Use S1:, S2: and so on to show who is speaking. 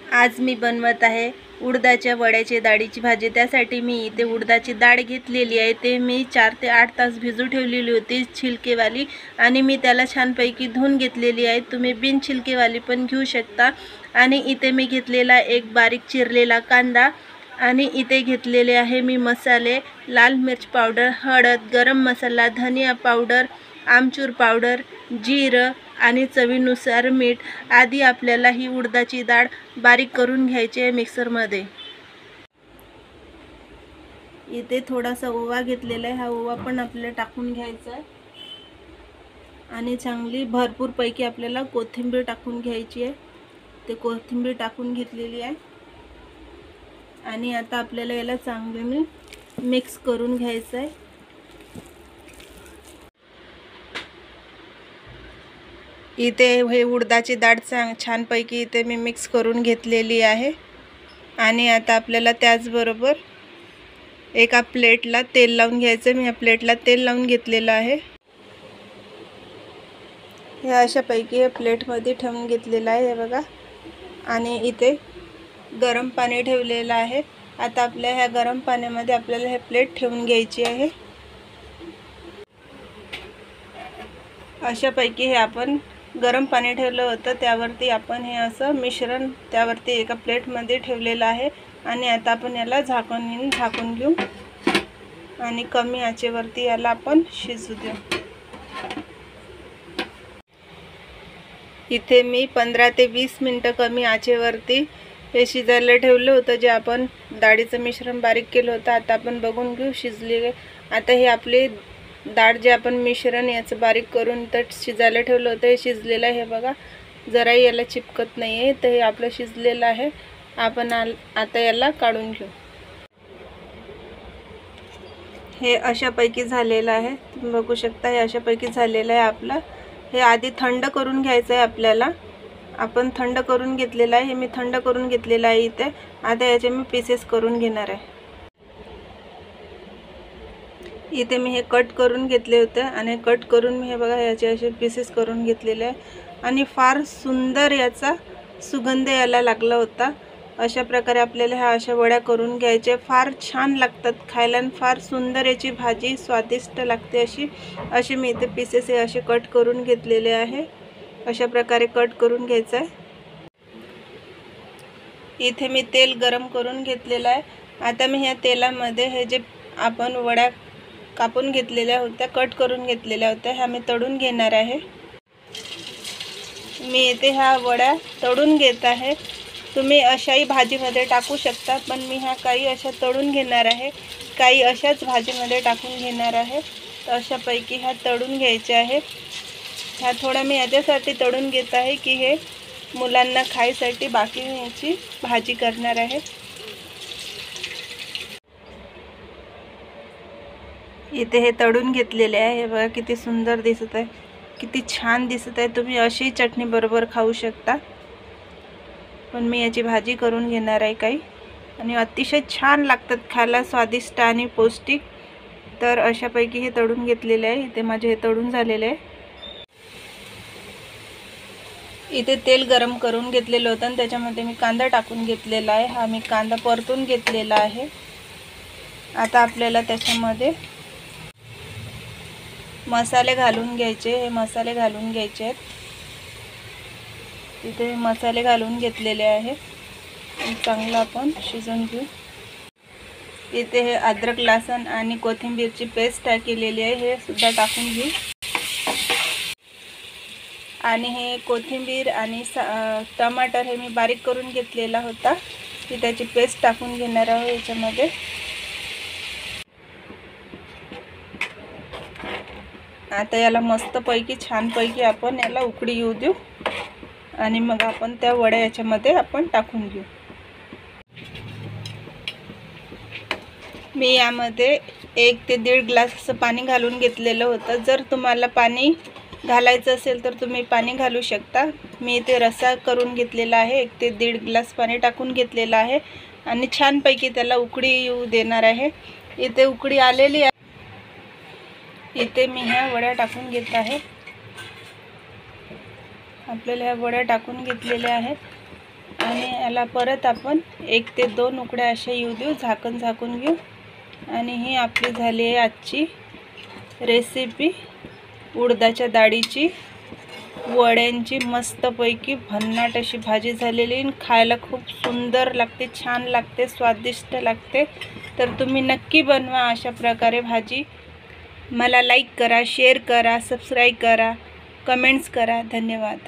S1: आज मी बनवत आहे उडदाच्या वड्याची डाळीची भाजी। त्यासाठी मी इथे उडदाची डाळ घेतलेली आहे। ते मी 4 ते 8 तास भिजू ठेवलेली होती छिलकेवाली, आणि मी त्याला छानपैकी धुवून घेतलेली आहे। तुम्ही बिन छिलकेवाली पण घेऊ शकता। आणि इथे मी घेतलेला एक बारीक चिरलेला कांदा, आणि इथे घेतलेले आहे मी मसाले, लाल मिर्च पावडर, हळद, गरम मसाला, धनिया पावडर, आमचूर पावडर, जिरं आणि चवीनुसार मीठ। आधी आपल्याला ही उडदाची डाळ बारीक करून घ्यायची आहे मिक्सरमध्ये। इथे थोडासा ओवा घेतलेला आहे, हा ओवा पण आपल्याला टाकून घ्यायचा आहे। आणि चांगली भरपूर पैकी आपल्याला कोथिंबीर टाकून घ्यायची आहे। ते कोथिंबीर टाकून घेतलेली आहे। आणि आता आपल्याला याला चांगले मिक्स करून घ्यायचं आहे। इथे हे उडदाची डाळ छानपैकी इथे मी मिक्स करून घेतलेली आहे। आणि आता आपल्याला त्याचबरोबर एका प्लेटला तेल लावून घ्यायचं। मी या प्लेटला तेल लावून घेतलेलं आहे। हे अशापैकी हे प्लेटमध्ये ठेवून घेतलेलं आहे, हे बघा। आणि इथे गरम पाणी ठेवलेलं आहे। आता आपल्या ह्या गरम पाण्यामध्ये आपल्याला हे प्लेट ठेवून घ्यायची आहे। अशापैकी हे आपण गरम पाणी ठेवलं होतं, त्यावरती आपण हे असं मिश्रण त्यावरती एका प्लेटमध्ये ठेवलेलं आहे। आणि आता आपण याला झाकून घेऊ आणि कमी आचेवरती याला आपण शिजू देऊ। इथे मी 15 ते 20 मिनिटं कमी आचेवरती हे शिजायला ठेवलं होतं, जे आपण डाळीचं मिश्रण बारीक केलं होतं। आता आपण बघून घेऊ शिजले। आता हे आपले डाळ जे आपण मिश्रण याचं बारीक करून तर शिजायला ठेवलं होतं, हे शिजलेलं आहे, हे बघा। जराही याला चिपकत नाही आहे, तर हे आपलं शिजलेलं आहे। आपण आता याला काढून घेऊ। हे अशापैकी झालेलं आहे, तुम्ही बघू शकता। हे अशापैकी झालेलं आहे आपलं। हे आधी थंड करून घ्यायचं आहे आपल्याला। आपण थंड करून घेतलेलं आहे, हे मी थंड करून घेतलेलं आहे इथे। आता याचे मी पीसेस करून घेणार आहे। इथे मी हे कट करून घेतले होते, आणि कट करून मी हे बघा याचे असे पीसेस करून घेतलेले आहे। आणि फार सुंदर याचा सुगंध यायला लागला होता। अशा प्रकारे आपल्याला ह्या अशा वड्या करून घ्यायच्या। फार छान लागतात खायला, आणि फार सुंदर याची भाजी स्वादिष्ट लागते अशी मी इथे पीसेस हे असे कट करून घेतलेले आहे। अशा प्रकारे कट करून घ्यायचं आहे। इथे मी तेल गरम करून घेतलेलं आहे। आता मी ह्या तेलामध्ये हे जे आपण वड्या कापून घेतलेल्या होत्या, कट करून घेतलेल्या होत्या, ह्या मी तळून घेणार आहे। मी इथे ह्या वड्या तळून घेत आहे। तुम्ही अशाही भाजीमध्ये टाकू शकता, पण मी ह्या काही अशा तळून घेणार आहे, काही अशाच भाजीमध्ये टाकून घेणार आहे। तर अशापैकी ह्या तळून घ्यायच्या आहेत। ह्या थोड्या मी याच्यासाठी तळून घेत आहे की हे मुलांना खायसाठी बाकी याची भाजी करणार आहे। इथे हे तळून घेतलेले आहे, हे बघा किती सुंदर दिसत आहे, किती छान दिसत आहे। तुम्ही अशी चटणी बरोबर खाऊ शकता, पण मी याची भाजी करून घेणार आहे काही। आणि अतिशय छान लागतात खायला, स्वादिष्ट आणि पौष्टिक। तर अशापैकी हे तळून घेतलेले आहे। इथे माझे हे तळून झालेले आहे। इथे तेल गरम करून घेतलेलं होतं, आणि त्याच्यामध्ये मी कांदा टाकून घेतलेला आहे। हा मी कांदा परतून घेतलेला आहे। आता आपल्याला त्याच्यामध्ये मसाले घालून घ्यायचे। हे मसाले घालून घ्यायचे आहेत। इथे मसाले घालून घेतलेले आहे, चांगलं आपण शिजवून घेऊ। इथे हे अद्रक, लसूण आणि कोथिंबीरची पेस्ट केलेली आहे, हे सुद्धा टाकून घेऊ। आणि हे कोथिंबीर आणि टमाटर हे मी बारीक करून घेतलेला होता, ती त्याची पेस्ट टाकून घेणार आहोत याच्यामध्ये। आता याला मस्तपैकी छानपैकी आपण याला उकळी येऊ देऊ, आणि मग आपण त्या वड्या याच्यामध्ये आपण टाकून घेऊ। मी यामध्ये 1 ते 1.5 ग्लास असं पाणी घालून घेतलेलं होतं। जर तुम्हाला पाणी घालायचं असेल तर तुम्ही पाणी घालू शकता। मी इथे रस्सा करून घेतलेला आहे, 1 ते 1.5 ग्लास पाणी टाकून घेतलेलं आहे, आणि छानपैकी त्याला उकळी येऊ देणार आहे। इथे उकळी आलेली आहे। इथे मी ह्या वड्या टाकून घेत आहे। आपल्याला ह्या वड्या टाकून घेतलेल्या आहेत। आणि याला परत आपण 1 ते 2 उकड्या अशा येऊ देऊ, झाकून घेऊ. आणि ही आपली झाली आहे आजची रेसिपी उडदाच्या डाळीची वड्यांची. मस्तपैकी भन्नाट अशी भाजी झालेली आहे. खायला खूप सुंदर लागते, छान लागते, स्वादिष्ट लागते. तर तुम्ही नक्की बनवा अशा प्रकारे भाजी. मला लाईक करा, शेअर करा, सबस्क्राईब करा, कमेंट्स करा. धन्यवाद.